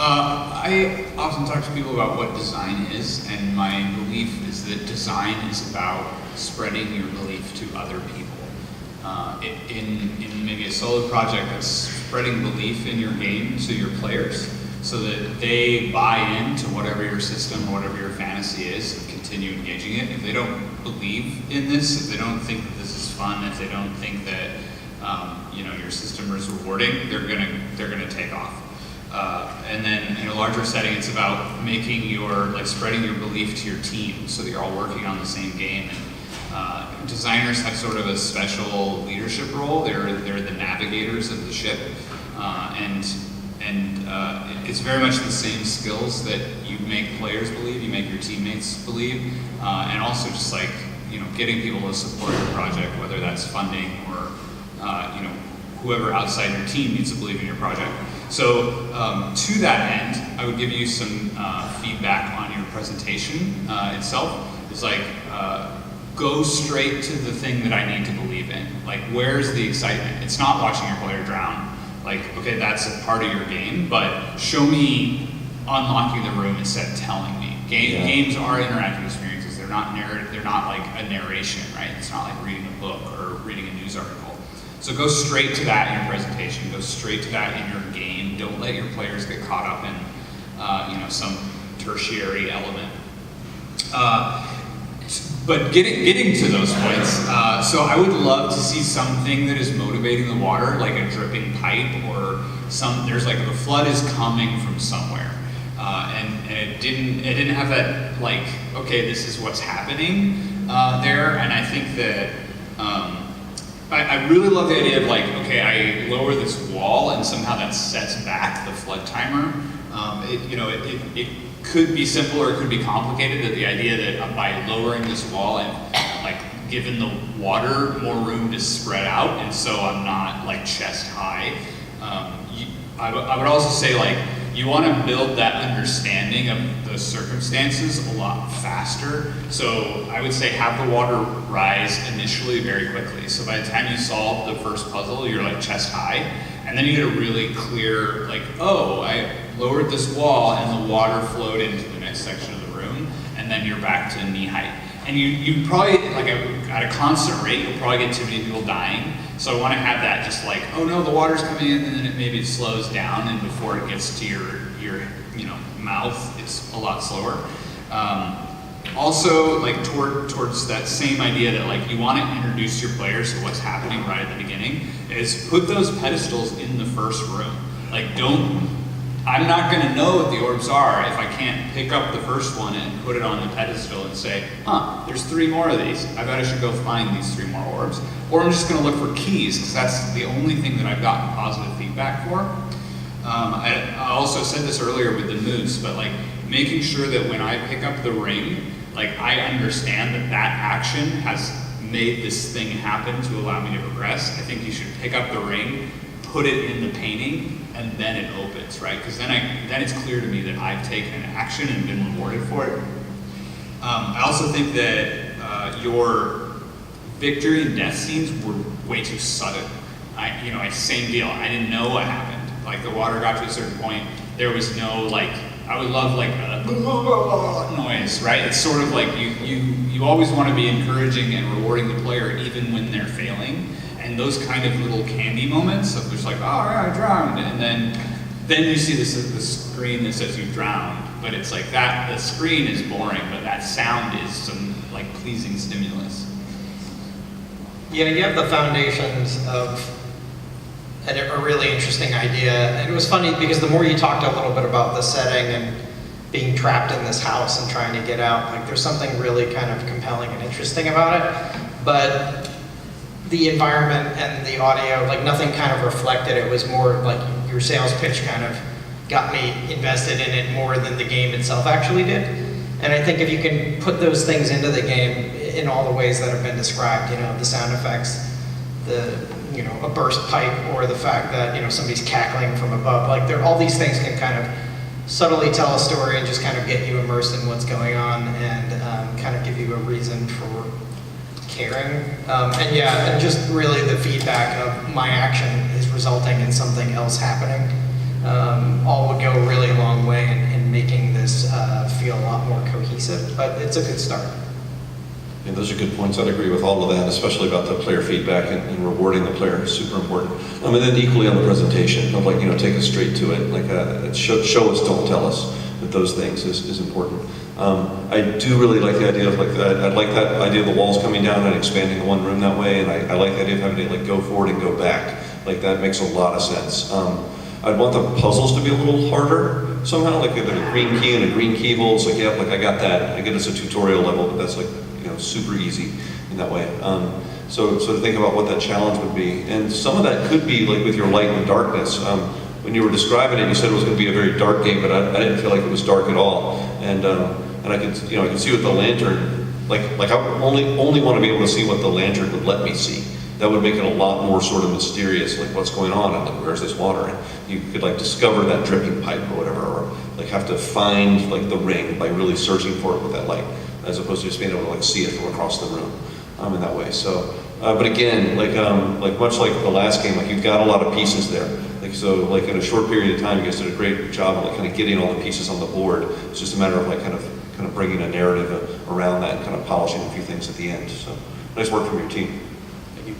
I often talk to people about what design is, and my belief is that design is about spreading your belief to other people. In maybe a solo project, that's spreading belief in your game to your players so that they buy into whatever your system or whatever your fantasy is and continue engaging it. If they don't believe in this, if they don't think that this is fun, if they don't think that your system is rewarding, they're gonna take off. And then in a larger setting, it's about spreading your belief to your team so that you're all working on the same game. And designers have sort of a special leadership role. They're the navigators of the ship, and it's very much the same skills that you make players believe, you make your teammates believe, and also just getting people to support your project, whether that's funding or whoever outside your team needs to believe in your project. So to that end, I would give you some feedback on your presentation itself. It's go straight to the thing that I need to believe in. Where's the excitement? It's not watching your player drown. Okay, that's a part of your game, but show me unlocking the room instead of telling me. Games are interactive experiences. They're not like a narration, right? It's not like reading a book or reading a news article. So go straight to that in your presentation. Go straight to that in your game. Don't let your players get caught up in some tertiary element. But getting to those points, so I would love to see something that is motivating the water, like a dripping pipe, or there's the flood is coming from somewhere, and it didn't have that okay, this is what's happening there. And I think that I really love the idea of okay, I lower this wall and somehow that sets back the flood timer. It could be simple or it could be complicated. That the idea that by lowering this wall and giving the water more room to spread out, and so I'm not chest high. I would also say you want to build that understanding of the circumstances a lot faster. So I would say have the water rise initially very quickly. So by the time you solve the first puzzle, you're chest high, and then you get a really clear oh, I lowered this wall and the water flowed into the next section of the room, and then you're back to knee height. And you probably, at a constant rate, you'll probably get too many people dying. So I want to have that just oh no, the water's coming in, and then maybe it slows down, and before it gets to your mouth, it's a lot slower. Also, towards that same idea that you want to introduce your players to what's happening right at the beginning, is put those pedestals in the first room. I'm not going to know what the orbs are if I can't pick up the first one and put it on the pedestal and say, there's 3 more of these. I bet I should go find these 3 more orbs. Or I'm just going to look for keys, because that's the only thing that I've gotten positive feedback for. I also said this earlier with the moose, but making sure that when I pick up the ring, I understand that action has made this thing happen to allow me to progress. I think you should pick up the ring, put it in the painting, and then it opens, right? Because then it's clear to me that I've taken an action and been rewarded for it. I also think that your victory and death scenes were way too sudden. Same deal. I didn't know what happened. The water got to a certain point. There was no I would love a noise, right? It's sort of you always want to be encouraging and rewarding the player even when they're failing. And those kind of little candy moments of just oh yeah, I drowned, and then you see the screen that says you drowned, but it's that the screen is boring, but that sound is some pleasing stimulus. Yeah, you have the foundations of a really interesting idea, and it was funny because the more you talked a little bit about the setting and being trapped in this house and trying to get out, there's something really kind of compelling and interesting about it, but the environment and the audio, nothing kind of reflected. It was more your sales pitch kind of got me invested in it more than the game itself actually did. And I think if you can put those things into the game in all the ways that have been described, the sound effects, a burst pipe, or the fact that, somebody's cackling from above, all these things can kind of subtly tell a story and just kind of get you immersed in what's going on, and kind of give you a reason for caring. And just really the feedback of my action is resulting in something else happening, all would go a really long it, but it's a good start. Yeah, those are good points. I'd agree with all of that, especially about the player feedback and rewarding the player is super important. And then equally on the presentation of like, take us straight to it, like show us, don't tell us, that those things is important. I do really like the idea of like that. I like that idea of the walls coming down and expanding the one room that way, and I like the idea of having to like go forward and go back. Like that makes a lot of sense. I'd want the puzzles to be a little harder somehow, like a green key and a green keyhole. It's like, yeah, like I got that. I get it's a tutorial level, but that's like, super easy in that way. So to think about what that challenge would be. And some of that could be like with your light and darkness. When you were describing it, you said it was going to be a very dark game, but I didn't feel like it was dark at all. And I could, I could see with the lantern, like I only want to be able to see what the lantern would let me see. That would make it a lot more sort of mysterious, like what's going on, and like where's this water? And you could like discover that dripping pipe or whatever, or like have to find like the ring by really searching for it with that light, as opposed to just being able to like see it from across the room in that way. So, but again, like much like the last game, like you've got a lot of pieces there. Like so, like in a short period of time, you guys did a great job of like kind of getting all the pieces on the board. It's just a matter of like kind of bringing a narrative around that and kind of polishing a few things at the end. So, nice work from your team. Thank you.